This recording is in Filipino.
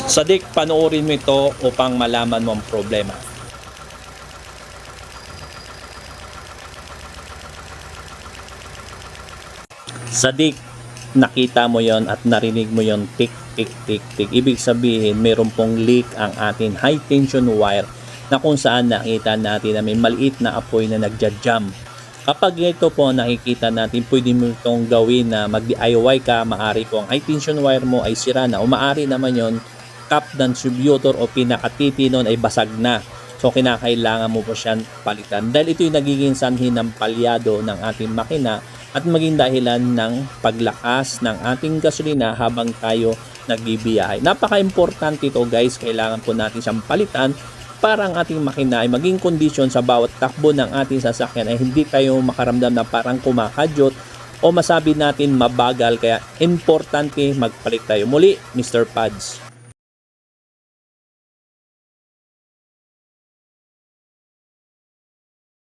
Sadik, panoorin mo ito upang malaman mo ang problema. Sadik, nakita mo yon at narinig mo yon tik, tik, tik, tik. Ibig sabihin, mayroon pong leak ang ating high tension wire na kung saan nakita natin na may maliit na apoy na nagja-jam. Kapag ito po nakikita natin, pwede mo itong gawin na mag-DIY ka. Maari po ang high tension wire mo ay sira na o maari naman yon cap distributor o pinakatiti nun ay basag na. So kinakailangan mo po siyang palitan dahil ito yung nagiging sanhi ng palyado ng ating makina at maging dahilan ng paglakas ng ating gasolina habang tayo nagbibiyahe. Napaka-importante ito guys, kailangan po natin siyang palitan para ang ating makina ay maging kondisyon sa bawat takbo ng ating sasakyan ay hindi tayo makaramdam na parang kumakadyot o masabi natin mabagal. Kaya importante magpalit tayo. Muli, Mr. Pads.